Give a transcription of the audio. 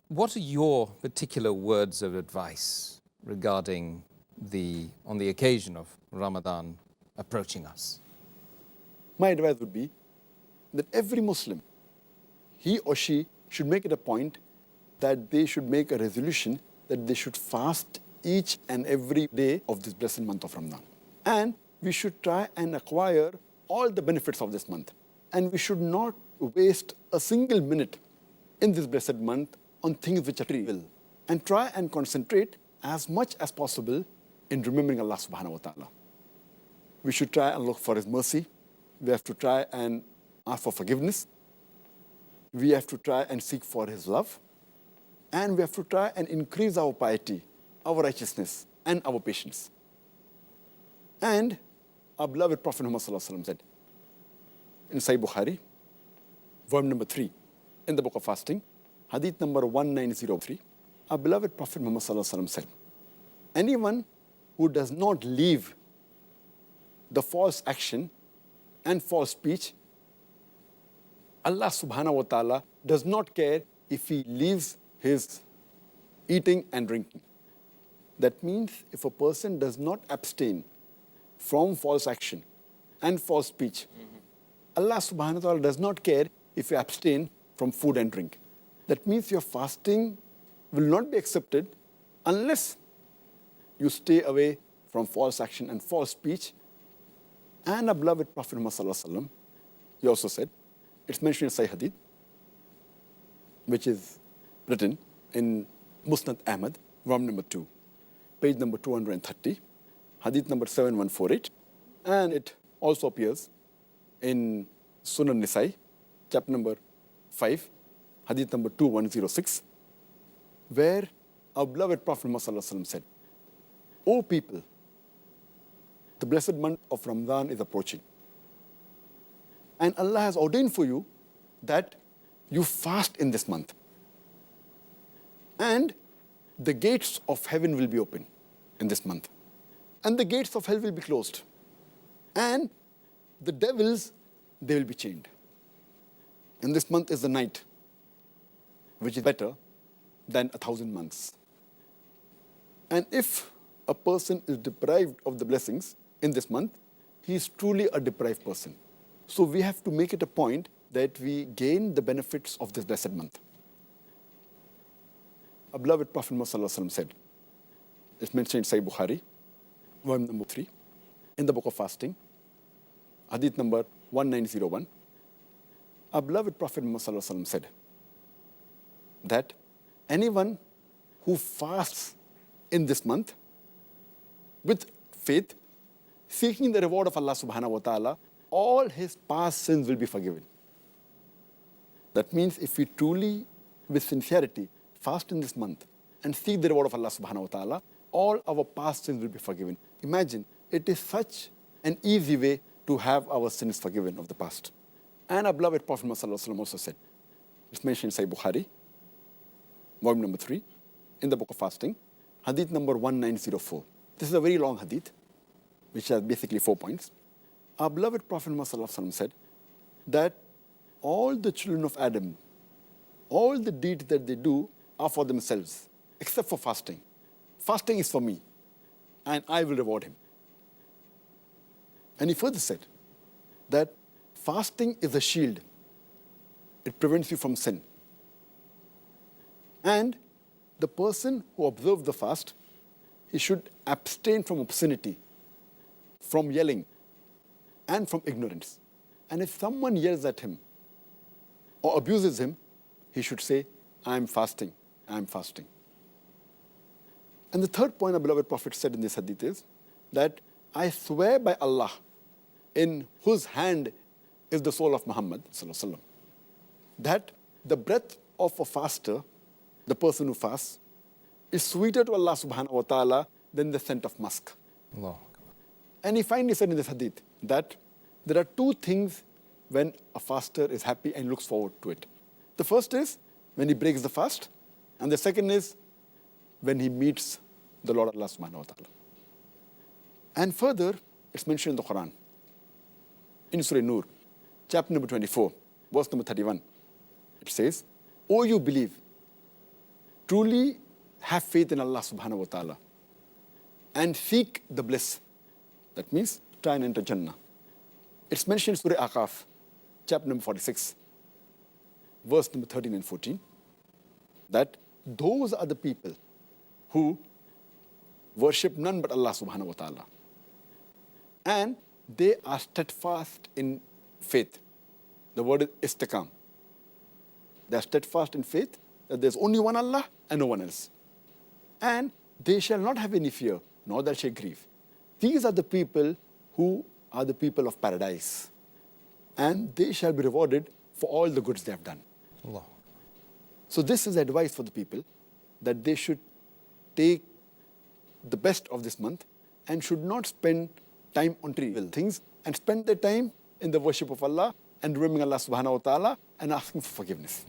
What are your particular words of advice regarding on the occasion of Ramadan approaching us? My advice would be that every Muslim, he or she should make it a point that they should make a resolution that they should fast each and every day of this blessed month of Ramadan. And we should try and acquire all the benefits of this month. And we should not waste a single minute in this blessed month on things which are trivial. And try and concentrate as much as possible in remembering Allah subhanahu wa ta'ala. We should try and look for His mercy. We have to try and ask for forgiveness. We have to try and seek for His love. And we have to try and increase our piety, our righteousness, and our patience. And our beloved Prophet Muhammad said in Sahih Bukhari, volume number 3, in the book of fasting, hadith number 1903, our beloved Prophet Muhammad said, anyone who does not leave the false action and false speech, Allah subhanahu wa ta'ala does not care if he leaves his eating and drinking. That means if a person does not abstain from false action and false speech, Allah subhanahu wa ta'ala does not care if you abstain from food and drink. That means your fasting will not be accepted unless you stay away from false action and false speech. And our beloved Prophet Muhammad, he also said, it's mentioned in Sahih Hadith, which is written in Musnad Ahmad, volume number 2, page number 230, Hadith number 7148, and it also appears in Sunan Nisai, chapter number 5, Hadith number 2106, where our beloved Prophet Muhammad said, O people, the blessed month of Ramadan is approaching. And Allah has ordained for you that you fast in this month. And the gates of heaven will be open in this month. And the gates of hell will be closed. And the devils, they will be chained. And this month is the night, which is better than 1,000 months. And if a person is deprived of the blessings in this month, he is truly a deprived person. So we have to make it a point that we gain the benefits of this blessed month. Our beloved Prophet Muhammad said, it's mentioned in Sahih Bukhari, volume number 3, in the book of fasting, hadith number 1901. Our beloved Prophet Muhammad said that anyone who fasts in this month with faith, seeking the reward of Allah subhanahu wa ta'ala, all his past sins will be forgiven. That means if we truly, with sincerity, fast in this month and seek the reward of Allah subhanahu wa ta'ala, all our past sins will be forgiven. Imagine, it is such an easy way to have our sins forgiven of the past. And our beloved Prophet Muhammad also said, it's mentioned in Sahih Bukhari, volume number 3, in the book of fasting, hadith number 1904. This is a very long hadith, which has basically 4 points. Our beloved Prophet Muhammad said that all the children of Adam, all the deeds that they do are for themselves, except for fasting. Fasting is for me, and I will reward him. And he further said that fasting is a shield. It prevents you from sin. And the person who observes the fast, he should abstain from obscenity, from yelling, and from ignorance. And if someone yells at him or abuses him, he should say, I am fasting, I am fasting. And the third point our beloved Prophet said in this hadith is that I swear by Allah, in whose hand is the soul of Muhammad, that the breath of a faster, the person who fasts, is sweeter to Allah subhanahu wa ta'ala than the scent of musk. Allah. And he finally said in this hadith that there are 2 things when a faster is happy and looks forward to it. The first is when he breaks the fast, and the second is when he meets the Lord Allah subhanahu wa ta'ala. And further, it's mentioned in the Quran, in Surah Nur, chapter number 24, verse number 31. It says, O you believe, truly have faith in Allah subhanahu wa ta'ala and seek the bliss. That means try and enter Jannah. It's mentioned in Surah Aqaf, chapter number 46, verse number 13 and 14, that those are the people who worship none but Allah subhanahu wa ta'ala. And they are steadfast in faith. The word is istiqam. They are steadfast in faith that there's only one Allah and no one else. And they shall not have any fear, nor that shall grieve. These are the people who are the people of paradise. And they shall be rewarded for all the goods they have done. Allah. So this is advice for the people, that they should take the best of this month and should not spend time on trivial things and spend their time in the worship of Allah and remembering Allah subhanahu wa ta'ala and asking for forgiveness.